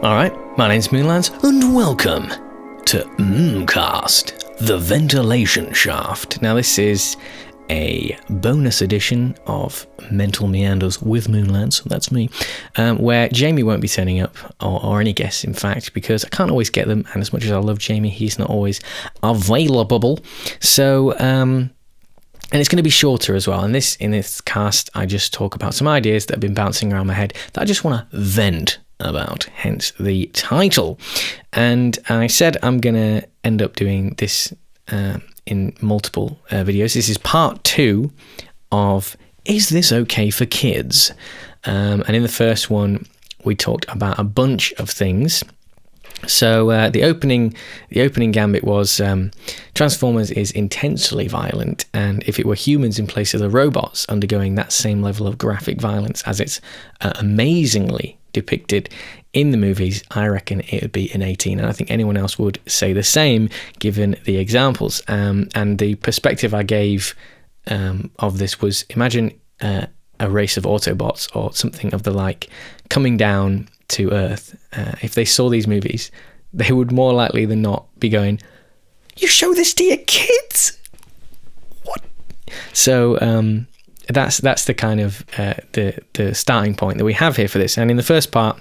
Alright, my name's Moonlands, and welcome to Mmmcast, the ventilation shaft. Now this is a bonus edition of Mental Meanders with Moonlands, that's me, where Jamie won't be turning up, or any guests in fact, because I can't always get them, and as much as I love Jamie, he's not always available. So, and it's going to be shorter as well. And in this cast, I just talk about some ideas that have been bouncing around my head that I just want to vent about, hence the title. And I said I'm going to end up doing this in multiple videos. This is part 2 of Is This Okay for Kids? And in the first one, we talked about a bunch of things. So the opening gambit was Transformers is intensely violent, and if it were humans in place of the robots undergoing that same level of graphic violence as it's amazingly depicted in the movies, I reckon it would be an 18, and I think anyone else would say the same given the examples. And the perspective I gave of this was, imagine a race of Autobots or something of the like coming down to Earth. If they saw these movies, they would more likely than not be going, "You show this to your kids? What?" So that's the kind of the starting point that we have here for this. And in the first part,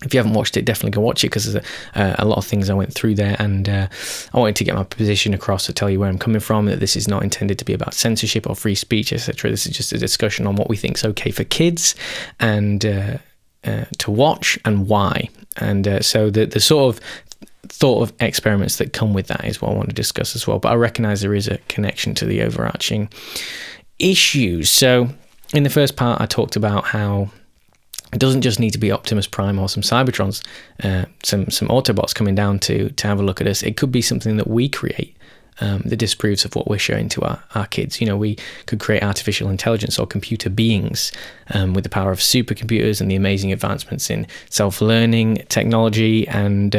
if you haven't watched it, definitely go watch it, because there's a lot of things I went through there, and I wanted to get my position across to tell you where I'm coming from, that this is not intended to be about censorship or free speech, etc. This is just a discussion on what we think is okay for kids and to watch and why. And so the sort of thought of experiments that come with that is what I want to discuss as well. But I recognise there is a connection to the overarching issues. So in the first part, I talked about how it doesn't just need to be Optimus Prime or some Cybertrons, some Autobots coming down to have a look at us. It could be something that we create that disproves of what we're showing to our kids. You know, we could create artificial intelligence or computer beings with the power of supercomputers and the amazing advancements in self-learning technology and,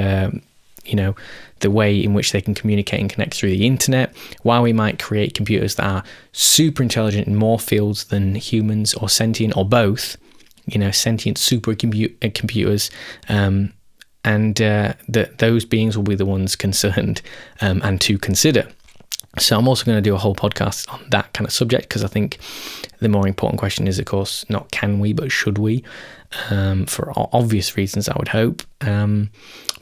the way in which they can communicate and connect through the internet, while we might create computers that are super intelligent in more fields than humans, or sentient, or both, sentient supercomputers, and that those beings will be the ones concerned and to consider. So I'm also going to do a whole podcast on that kind of subject, because I think the more important question is, of course, not can we, but should we, for obvious reasons, I would hope.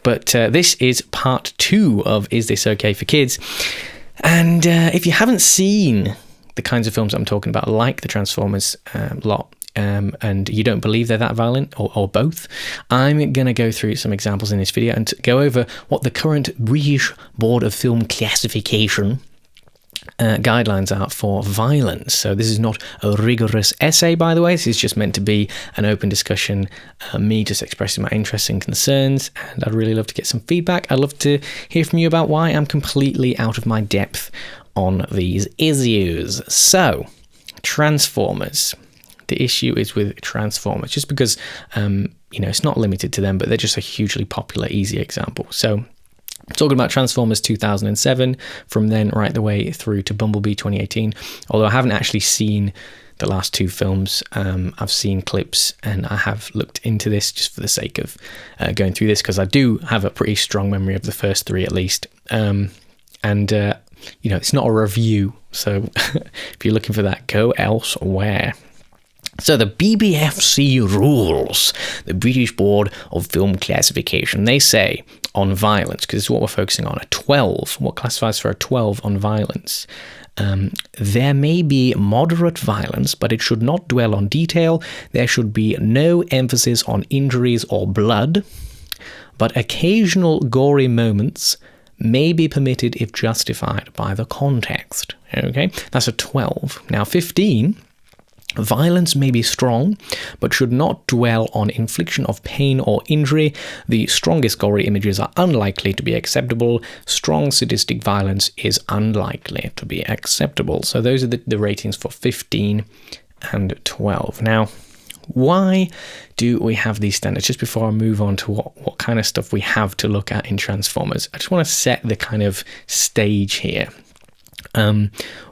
But this is part 2 of Is This Okay for Kids? And if you haven't seen the kinds of films I'm talking about, like the Transformers lot, and you don't believe they're that violent, or both, I'm going to go through some examples in this video and go over what the current British Board of Film Classification guidelines are for violence. So this is not a rigorous essay, by the way. This is just meant to be an open discussion, me just expressing my interests and concerns, and I'd really love to get some feedback. I'd love to hear from you about why I'm completely out of my depth on these issues. So, Transformers. The issue is with Transformers, just because, it's not limited to them, but they're just a hugely popular, easy example. So, talking about Transformers 2007, from then right the way through to Bumblebee 2018, although I haven't actually seen the last 2 films, I've seen clips, and I have looked into this just for the sake of going through this, because I do have a pretty strong memory of the first 3 at least. It's not a review, so if you're looking for that, go elsewhere. So the BBFC rules, the British Board of Film Classification, they say on violence, because it's what we're focusing on, a 12, what classifies for a 12 on violence. There may be moderate violence, but it should not dwell on detail. There should be no emphasis on injuries or blood, but occasional gory moments may be permitted if justified by the context. Okay, that's a 12. Now 15... violence may be strong, but should not dwell on infliction of pain or injury. The strongest gory images are unlikely to be acceptable. Strong sadistic violence is unlikely to be acceptable. So those are the ratings for 15 and 12. Now, why do we have these standards? Just before I move on to what kind of stuff we have to look at in Transformers, I just want to set the kind of stage here.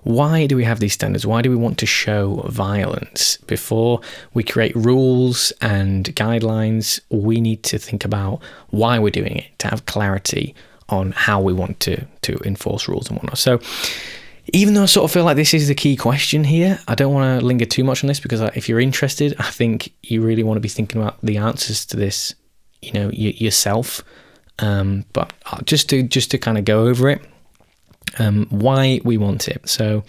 Why do we have these standards? Why do we want to show violence? Before we create rules and guidelines, we need to think about why we're doing it, to have clarity on how we want to enforce rules and whatnot. So even though I sort of feel like this is the key question here, I don't want to linger too much on this, because if you're interested, I think you really want to be thinking about the answers to this, yourself. But just to kind of go over it, why we want it. So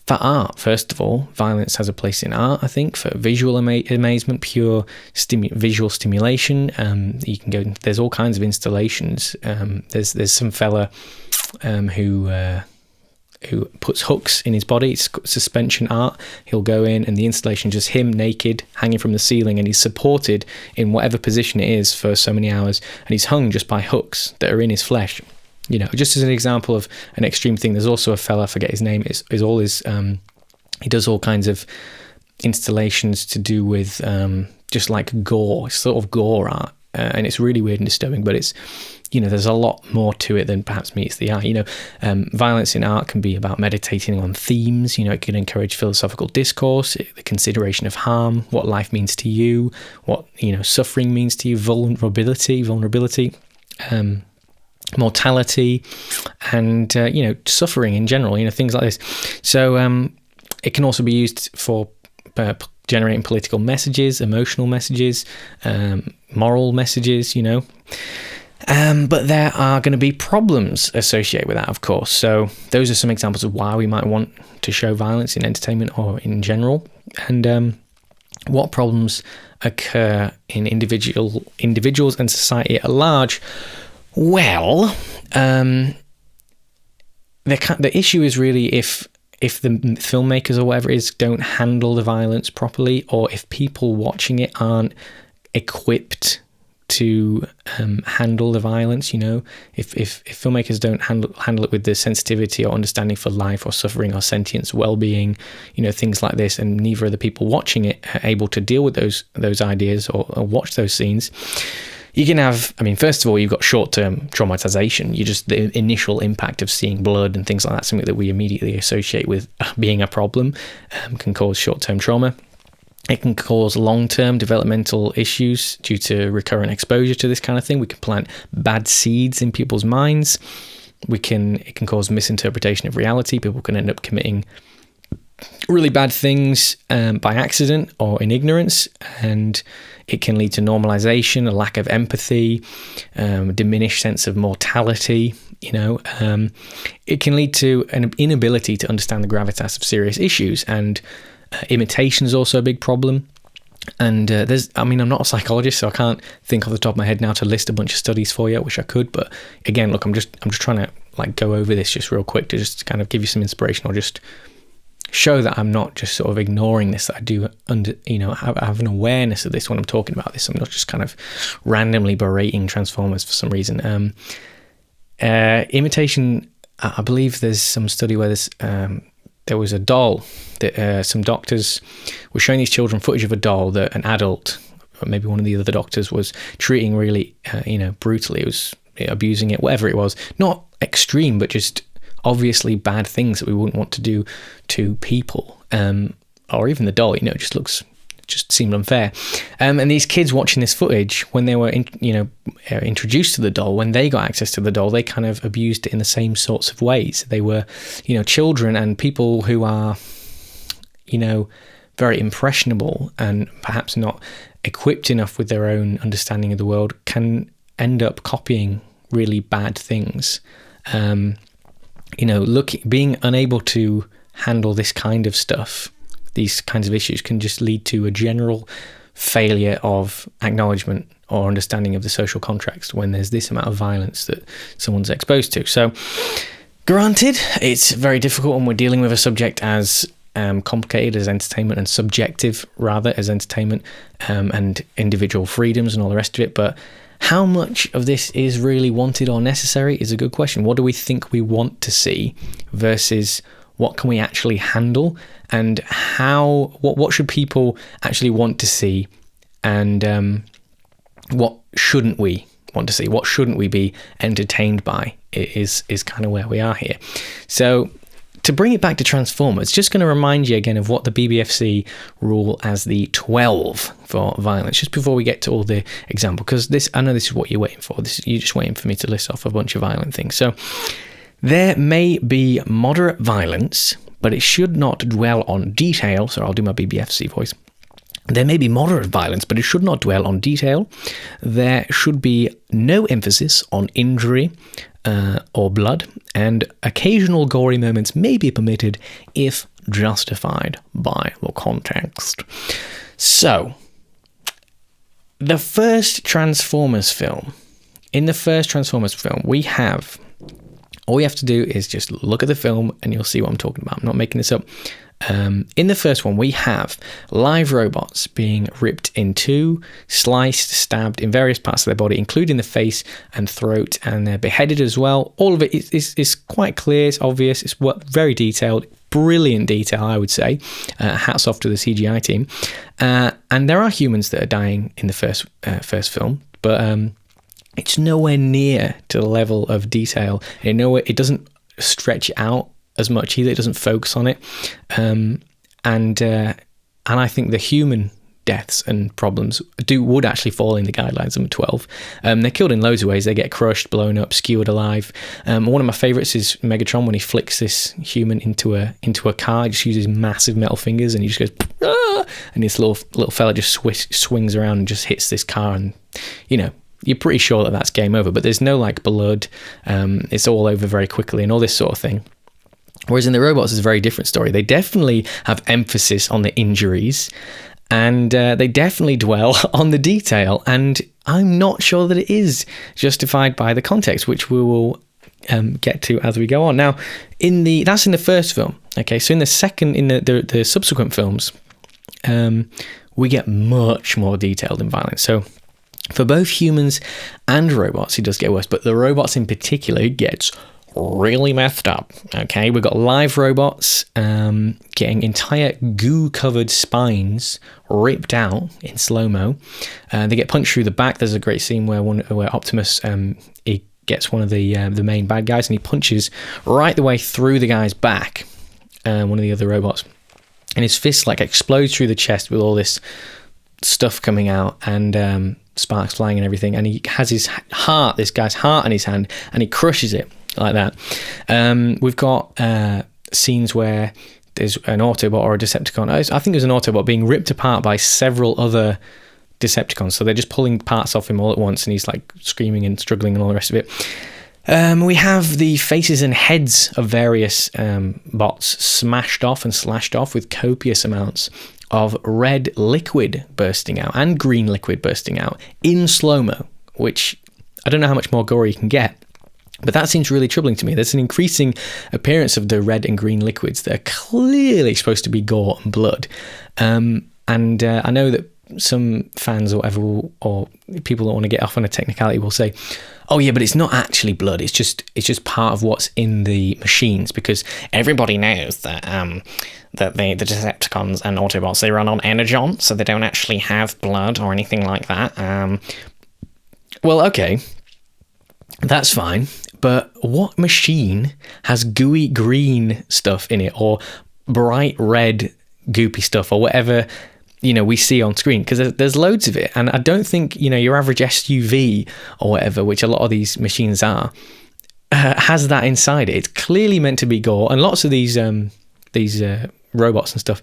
for art, first of all, violence has a place in art, I think, for visual amazement, pure visual stimulation. You can go, there's all kinds of installations. There's some fella who puts hooks in his body. It's suspension art. He'll go in and the installation is just him naked, hanging from the ceiling, and he's supported in whatever position it is for so many hours, and he's hung just by hooks that are in his flesh. Just as an example of an extreme thing, there's also a fella, I forget his name, is all his, he does all kinds of installations to do with just like gore, sort of gore art, and it's really weird and disturbing, but it's, there's a lot more to it than perhaps meets the eye. Violence in art can be about meditating on themes. It can encourage philosophical discourse, the consideration of harm, what life means to you, what suffering means to you, vulnerability, mortality, and suffering in general. Things like this. So it can also be used for generating political messages, emotional messages, moral messages. But there are going to be problems associated with that, of course. So those are some examples of why we might want to show violence in entertainment or in general, and what problems occur in individuals and society at large. Well, the issue is really if the filmmakers or whatever it is don't handle the violence properly, or if people watching it aren't equipped to handle the violence. If filmmakers don't handle it with the sensitivity or understanding for life or suffering or sentience, well-being, things like this, and neither of the people watching it are able to deal with those ideas or watch those scenes, you can have, first of all, you've got short-term traumatization. The initial impact of seeing blood and things like that, something that we immediately associate with being a problem, can cause short-term trauma. It can cause long-term developmental issues due to recurrent exposure to this kind of thing. We can plant bad seeds in people's minds. It can cause misinterpretation of reality. People can end up committing really bad things by accident or in ignorance, and it can lead to normalization, a lack of empathy, diminished sense of mortality. It can lead to an inability to understand the gravitas of serious issues, and imitation is also a big problem. And I'm not a psychologist, so I can't think off the top of my head now to list a bunch of studies for you. I wish I could, but again, look, I'm just trying to go over this just real quick to just kind of give you some inspiration, or just show that I'm not just sort of ignoring this, that I do have an awareness of this when I'm talking about this. I'm not just kind of randomly berating Transformers for some reason. Imitation, I believe there's some study where there was a doll that some doctors were showing these children footage of a doll that an adult, or maybe one of the other doctors, was treating really brutally. It was abusing it, whatever it was, not extreme, but just obviously bad things that we wouldn't want to do to people, or even the doll. Just seemed unfair. And these kids watching this footage, when they were introduced to the doll, when they got access to the doll, they kind of abused it in the same sorts of ways. They were children and people who are very impressionable and perhaps not equipped enough with their own understanding of the world, can end up copying really bad things. Being unable to handle this kind of stuff, these kinds of issues, can just lead to a general failure of acknowledgement or understanding of the social context when there's this amount of violence that someone's exposed to. So, granted, it's very difficult when we're dealing with a subject as complicated as entertainment, and subjective rather as entertainment, and individual freedoms and all the rest of it, but how much of this is really wanted or necessary is a good question. What do we think we want to see versus what can we actually handle, and what should people actually want to see, and what shouldn't we want to see? What shouldn't we be entertained by? Is kind of where we are here. So to bring it back to Transformers, just going to remind you again of what the BBFC rule as the 12 for violence, just before we get to all the example, because I know this is what you're waiting for. You're just waiting for me to list off a bunch of violent things. So there may be moderate violence, but it should not dwell on detail. So I'll do my BBFC voice. There may be moderate violence, but it should not dwell on detail. There should be no emphasis on injury or blood, and occasional gory moments may be permitted if justified by the context. So, the first Transformers film, in the first Transformers film, all we have to do is just look at the film and you'll see what I'm talking about. I'm not making this up. In the first one, we have live robots being ripped in two, sliced, stabbed in various parts of their body, including the face and throat, and they're beheaded as well. All of it is quite clear, it's obvious, it's very detailed, brilliant detail, I would say. Hats off to the CGI team. And there are humans that are dying in the first film, but it's nowhere near to the level of detail. It doesn't stretch out as much either. It doesn't focus on it, and I think the human deaths and problems would actually fall in the guidelines number 12. They're killed in loads of ways. They get crushed, blown up, skewered alive. One of my favorites is Megatron, when he flicks this human into a car. He just uses massive metal fingers and he just goes, ah! And this little fella just swings around and just hits this car, and you're pretty sure that that's game over, but there's no blood. It's all over very quickly and all this sort of thing. Whereas in the robots, it's a very different story. They definitely have emphasis on the injuries, and they definitely dwell on the detail. And I'm not sure that it justified by the context, which we will get to as we go on. Now, that's in the first film. Okay, so in the subsequent films, we get much more detailed in violence. So for both humans and robots, it does get worse, but the robots in particular gets really messed up. Okay, we've got live robots getting entire goo-covered spines ripped out in slow-mo. They get punched through the back. There's a great scene where Optimus he gets one of the main bad guys and he punches right the way through the guy's back, one of the other robots, and his fist explodes through the chest with all this stuff coming out and sparks flying and everything, and he has this guy's heart in his hand, and he crushes it like that. We've got scenes where there's an Autobot or a Decepticon. I think it was an Autobot being ripped apart by several other Decepticons. So they're just pulling parts off him all at once, and he's screaming and struggling and all the rest of it. We have the faces and heads of various bots smashed off and slashed off with copious amounts of red liquid bursting out and green liquid bursting out in slow-mo, which I don't know how much more gory you can get. But that seems really troubling to me. There's an increasing appearance of the red and green liquids that are clearly supposed to be gore and blood. And I know that some fans or whatever, or people that want to get off on a technicality, will say, oh yeah, but it's not actually blood. It's just part of what's in the machines, because everybody knows that that the Decepticons and Autobots, they run on Energon, so they don't actually have blood or anything like that. Well, okay, that's fine. But what machine has gooey green stuff in it, or bright red goopy stuff, or whatever we see on screen? Because there's loads of it, and I don't think your average SUV or whatever, which a lot of these machines are, has that inside it. It's clearly meant to be gore, and lots of these robots and stuff,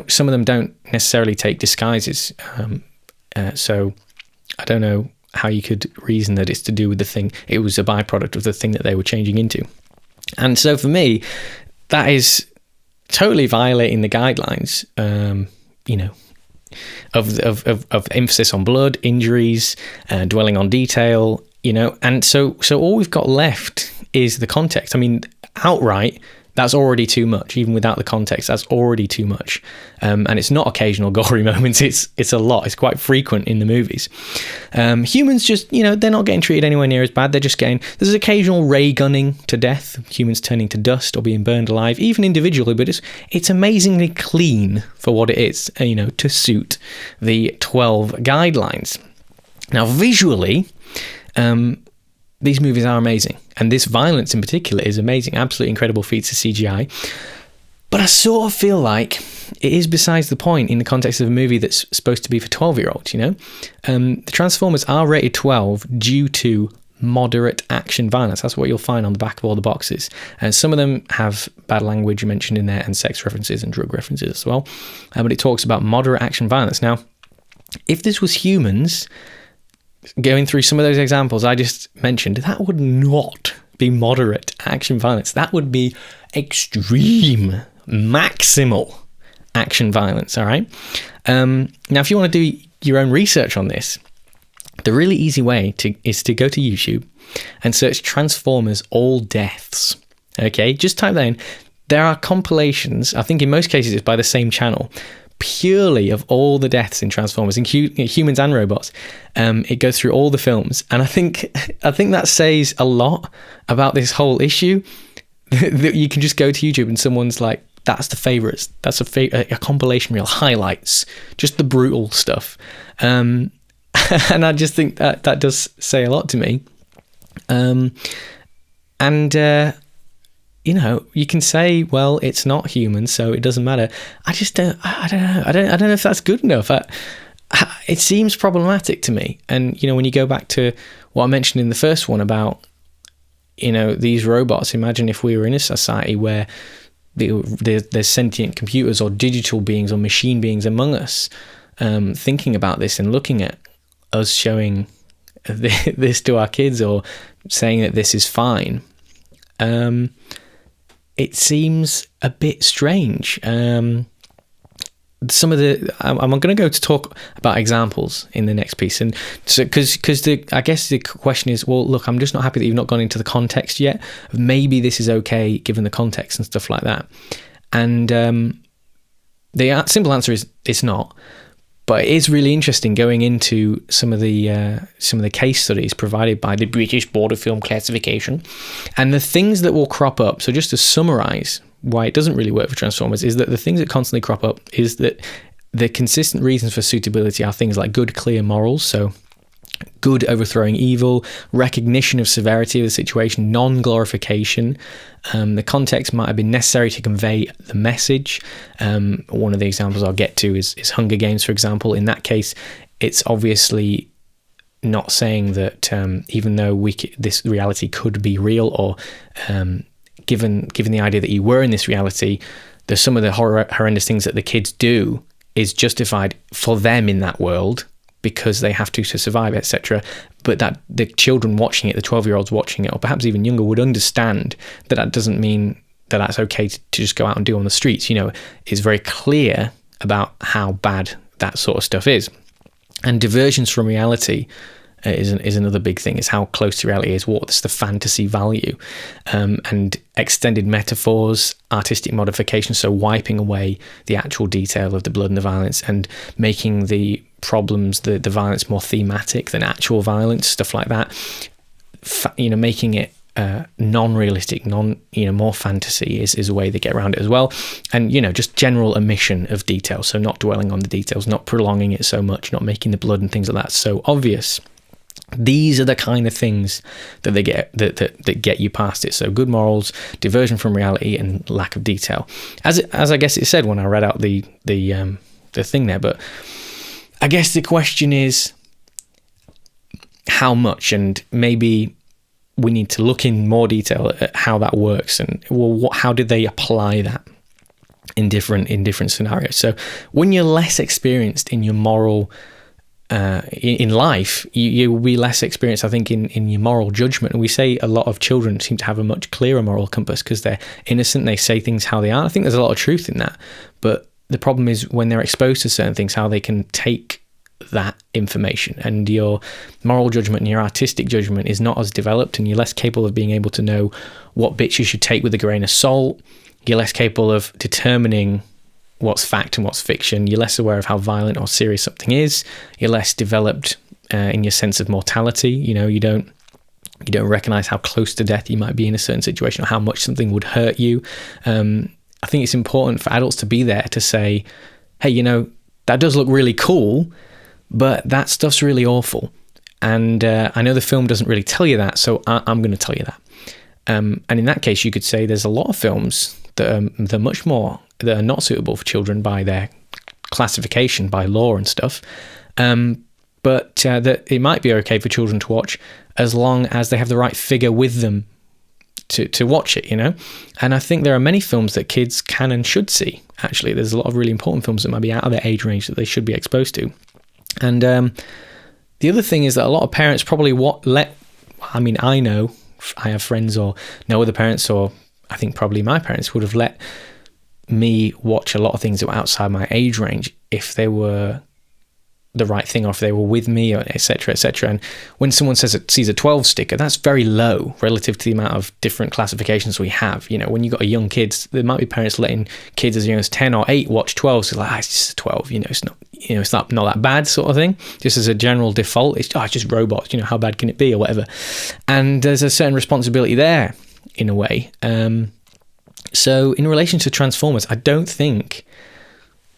some of them don't necessarily take disguises. So I don't know how you could reason that it's to do with the thing. It was a byproduct of the thing that they were changing into. And so for me, that is totally violating the guidelines, of emphasis on blood, injuries, dwelling on detail, and so all we've got left is the context. I mean, outright, that's already too much. Even without the context, that's already too much. And it's not occasional gory moments. It's a lot. It's quite frequent in the movies. Humans just, they're not getting treated anywhere near as bad. They're just there's occasional ray gunning to death, humans turning to dust or being burned alive, even individually, but it's amazingly clean for what it is, to suit the 12 guidelines. Now, visually, These movies are amazing, and this violence in particular is amazing, absolutely incredible feats of CGI. But I sort of feel like it is besides the point in the context of a movie that's supposed to be for 12-year-olds, you know? The Transformers are rated 12 due to moderate action violence. That's what you'll find on the back of all the boxes. And some of them have bad language mentioned in there and sex references and drug references as well. But it talks about moderate action violence. Now, if this was humans, going through some of those examples I just mentioned, that would not be moderate action violence. That would be extreme, maximal action violence, all right? Now, if you want to do your own research on this, the really easy way is to go to YouTube and search Transformers All Deaths, okay? Just type that in. There are compilations, I think in most cases it's by the same channel, purely of all the deaths in Transformers, including humans and robots. It goes through all the films, and I think that says a lot about this whole issue. That you can just go to YouTube and someone's like, that's the favourites, that's a compilation reel, highlights, just the brutal stuff. And I just think that does say a lot to me. You know, you can say, well, it's not human, so it doesn't matter. I don't know if that's good enough. It seems problematic to me. And, you know, when you go back to what I mentioned in the first one about, you know, these robots, imagine if we were in a society where there's sentient computers or digital beings or machine beings among us, thinking about this and looking at us showing this to our kids or saying that this is fine. It seems a bit strange. Some of the I'm going to go to talk about examples in the next piece, and so because I guess the question is, well, look, I'm just not happy that you've not gone into the context yet. Maybe this is okay given the context and stuff like that. And the simple answer is it's not. But it is really interesting going into some of the case studies provided by the British Board of Film Classification, and the things that will crop up. So just to summarise why it doesn't really work for Transformers is that the things that constantly crop up is that the consistent reasons for suitability are things like good, clear morals. So good overthrowing evil, recognition of severity of the situation, non-glorification. The context might have been necessary to convey the message. One of the examples I'll get to is Hunger Games, for example. In that case, it's obviously not saying that even though this reality could be real, or given the idea that you were in this reality, there's some of the horrendous things that the kids do is justified for them in that world, because they have to survive, etc. But that the children watching it, the 12-year-olds watching it, or perhaps even younger, would understand that doesn't mean that that's okay to just go out and do on the streets. You know, it's very clear about how bad that sort of stuff is. And diversions from reality is another big thing, is how close to reality is, what's the fantasy value, and extended metaphors, artistic modification, so wiping away the actual detail of the blood and the violence and making the problems, the violence more thematic than actual violence, stuff like that. Making it non-realistic, more fantasy is a way they get around it as well. And, just general omission of detail, so not dwelling on the details, not prolonging it so much, not making the blood and things like that so obvious. These are the kind of things that they get that get you past it. So good morals, diversion from reality, and lack of detail. As I guess it said when I read out the thing there. But I guess the question is how much, and maybe we need to look in more detail at how that works, and how did they apply that in different scenarios. So when you're less experienced in your moral in life, you will be less experienced, I think, in your moral judgment. And we say a lot of children seem to have a much clearer moral compass because they're innocent, they say things how they are. I think there's a lot of truth in that. But the problem is when they're exposed to certain things, how they can take that information, and your moral judgment and your artistic judgment is not as developed, and you're less capable of being able to know what bits you should take with a grain of salt. You're less capable of determining what's fact and what's fiction. You're less aware of how violent or serious something is. You're less developed in your sense of mortality. You don't recognize how close to death you might be in a certain situation, or how much something would hurt you. I think it's important for adults to be there to say, hey, that does look really cool, but that stuff's really awful. And I know the film doesn't really tell you that, so I'm going to tell you that. And in that case, you could say there's a lot of films that are not suitable for children by their classification, by law and stuff. But that it might be okay for children to watch as long as they have the right figure with them to watch it, you know? And I think there are many films that kids can and should see, actually. There's a lot of really important films that might be out of their age range that they should be exposed to. And the other thing is that a lot of parents probably I know I have friends or know other parents, or I think probably my parents would have let me watch a lot of things that were outside my age range if they were the right thing, or if they were with me, or etc. And when someone sees a 12 sticker, that's very low relative to the amount of different classifications we have. You know, when you've got a young kids, there might be parents letting kids as young as 10 or 8 watch 12, so like, it's just a 12, it's not that bad, sort of thing. Just as a general default, it's just robots, how bad can it be, or whatever. And there's a certain responsibility there in a way. So in relation to Transformers, I don't think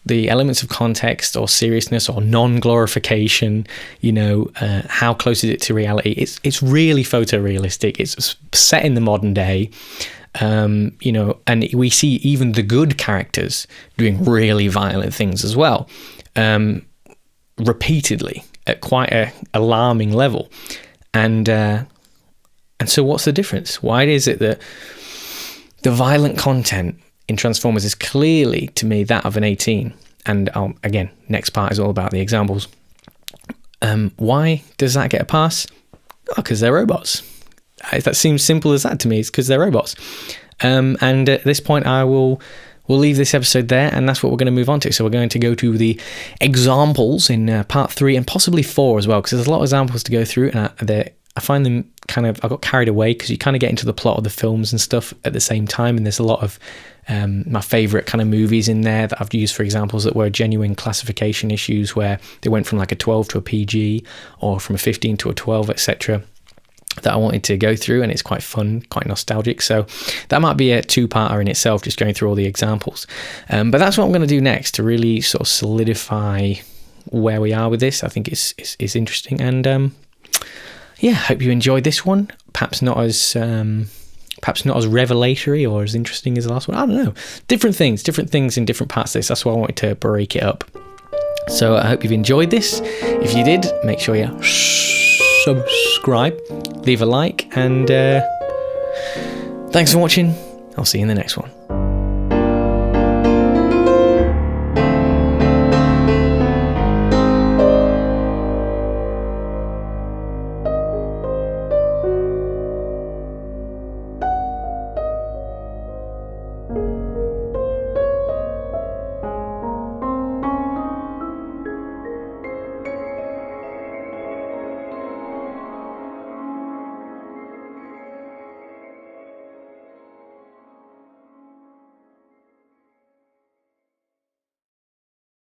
the elements of context or seriousness or non-glorification, how close is it to reality? It's really photorealistic. It's set in the modern day, and we see even the good characters doing really violent things as well, repeatedly at quite a alarming level. And so what's the difference? Why is it that the violent content in Transformers is clearly, to me, that of an 18. And again, next part is all about the examples. Why does that get a pass? Because they're robots. That seems simple as that to me. It's because they're robots. And at this point, we'll leave this episode there, and that's what we're going to move on to. So we're going to go to the examples in part 3 and possibly 4 as well, because there's a lot of examples to go through, and I find them I got carried away because you kind of get into the plot of the films and stuff at the same time, and there's a lot of my favourite kind of movies in there that I've used for examples that were genuine classification issues where they went from like a 12 to a PG or from a 15 to a 12, etc., that I wanted to go through, and it's quite fun, quite nostalgic. So that might be a 2-parter in itself, just going through all the examples. But that's what I'm going to do next to really sort of solidify where we are with this. I think it's interesting, and I hope you enjoyed this one. Perhaps not as revelatory or as interesting as the last one. I don't know. Different things in different parts of this. That's why I wanted to break it up. So I hope you've enjoyed this. If you did, make sure you subscribe, leave a like, and thanks for watching. I'll see you in the next one.